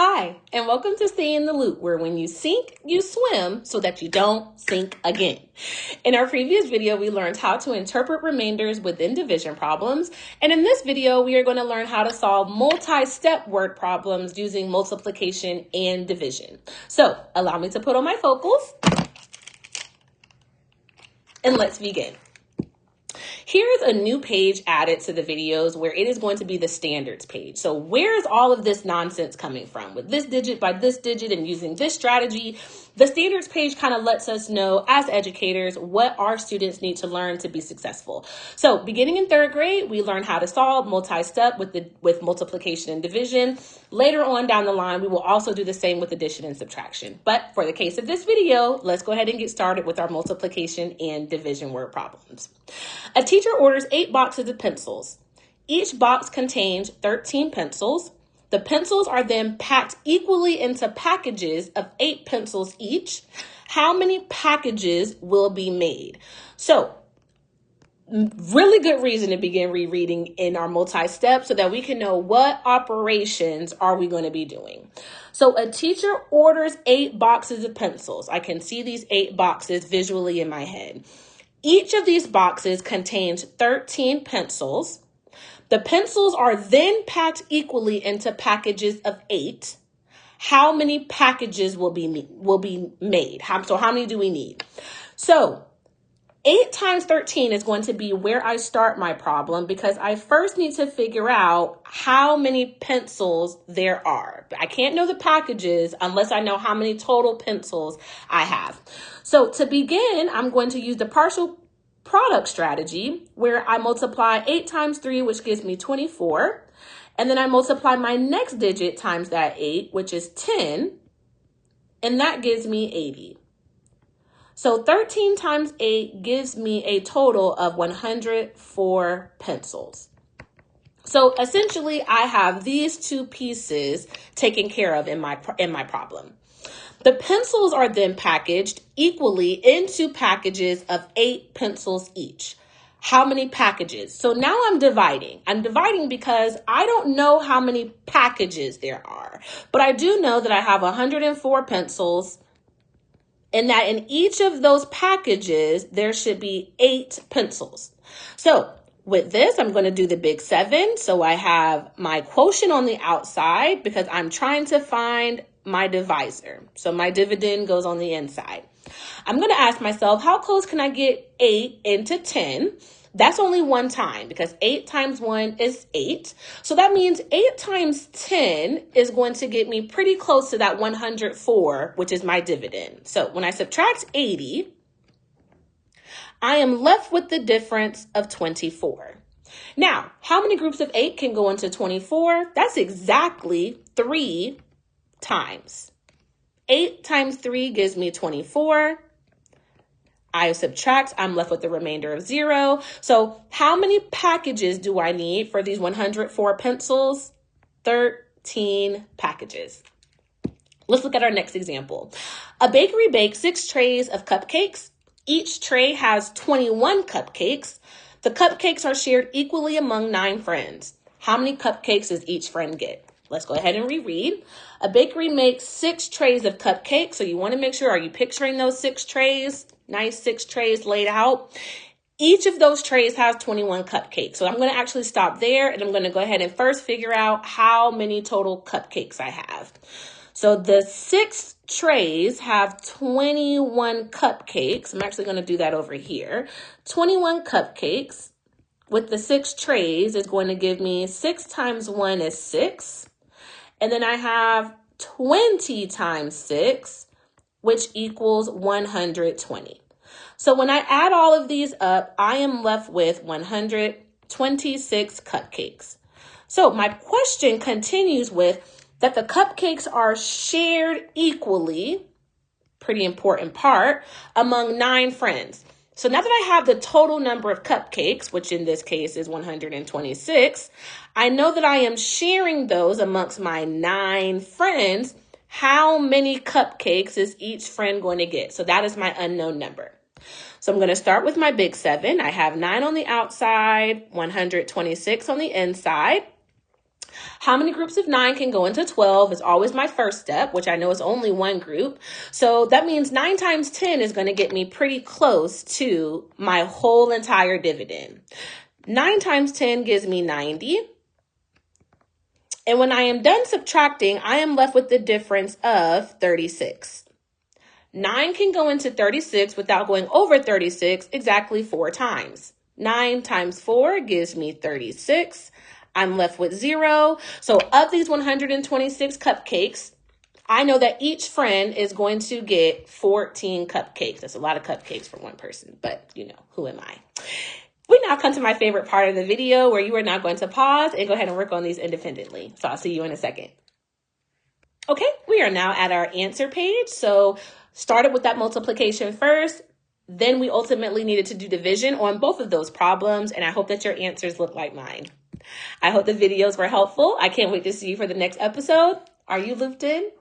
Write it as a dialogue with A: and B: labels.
A: Hi, and welcome to Stay in the Loop, where when you sink, you swim so that you don't sink again. In our previous video, we learned how to interpret remainders within division problems. And in this video, we are going to learn how to solve multi-step word problems using multiplication and division. So allow me to put on my focals and let's begin. Here's a new page added to the videos where it is going to be the standards page. So where is all of this nonsense coming from? With this digit by this digit and using this strategy, the standards page kind of lets us know as educators what our students need to learn to be successful. So beginning in third grade, we learn how to solve multi-step with multiplication and division. Later on down the line, we will also do the same with addition and subtraction. But for the case of this video, let's go ahead and get started with our multiplication and division word problems. A teacher orders 8 boxes of pencils. Each box contains 13 pencils. The pencils are then packed equally into packages of 8 pencils each. How many packages will be made? So, really good reason to begin rereading in our multi-step so that we can know what operations are we going to be doing. So a teacher orders 8 boxes of pencils. I can see these 8 boxes visually in my head. Each of these boxes contains 13 pencils. The pencils are then packed equally into packages of 8. How many packages will be made? So how many do we need? So 8 times 13 is going to be where I start my problem because I first need to figure out how many pencils there are. I can't know the packages unless I know how many total pencils I have. So to begin, I'm going to use the partial product strategy where I multiply 8 times 3, which gives me 24. And then I multiply my next digit times that 8, which is 10. And that gives me 80. So 13 times 8 gives me a total of 104 pencils. So essentially, I have these 2 pieces taken care of in my problem. The pencils are then packaged equally into packages of 8 pencils each. How many packages? So now I'm dividing. I'm dividing because I don't know how many packages there are, but I do know that I have 104 pencils and that in each of those packages, there should be 8 pencils. So with this, I'm going to do the big 7. So I have my quotient on the outside because I'm trying to find my divisor. So my dividend goes on the inside. I'm going to ask myself, how close can I get 8 into 10? That's only one time because 8 times 1 is 8. So that means 8 times 10 is going to get me pretty close to that 104, which is my dividend. So when I subtract 80, I am left with the difference of 24. Now, how many groups of 8 can go into 24? That's exactly 3 times. 8 times 3 gives me 24. I subtract, I'm left with the remainder of 0. So how many packages do I need for these 104 pencils? 13 packages. Let's look at our next example. A bakery bakes 6 trays of cupcakes. Each tray has 21 cupcakes. The cupcakes are shared equally among 9 friends. How many cupcakes does each friend get? Let's go ahead and reread. A bakery makes 6 trays of cupcakes. So you want to make sure, are you picturing those 6 trays? Nice 6 trays laid out. Each of those trays has 21 cupcakes. So I'm going to actually stop there and I'm going to go ahead and first figure out how many total cupcakes I have. So the 6 trays have 21 cupcakes. I'm actually going to do that over here. 21 cupcakes with the 6 trays is going to give me 6 times 1 is 6. And then I have 20 times 6, which equals 120. So when I add all of these up, I am left with 126 cupcakes. So my question continues with that the cupcakes are shared equally, pretty important part, among 9 friends. So now that I have the total number of cupcakes, which in this case is 126, I know that I am sharing those amongst my 9 friends. How many cupcakes is each friend going to get? So that is my unknown number. So I'm going to start with my big 7. I have 9 on the outside, 126 on the inside. How many groups of 9 can go into 12 is always my first step, which I know is only one group. So that means 9 times 10 is going to get me pretty close to my whole entire dividend. 9 times 10 gives me 90. And when I am done subtracting, I am left with the difference of 36. 9 can go into 36 without going over 36 exactly 4 times. 9 times 4 gives me 36. I'm left with 0. So of these 126 cupcakes, I know that each friend is going to get 14 cupcakes. That's a lot of cupcakes for one person, but you know, who am I? We now come to my favorite part of the video where you are now going to pause and go ahead and work on these independently. So I'll see you in a second. Okay, we are now at our answer page. So started with that multiplication first. Then we ultimately needed to do division on both of those problems. And I hope that your answers look like mine. I hope the videos were helpful. I can't wait to see you for the next episode. Are you looped in?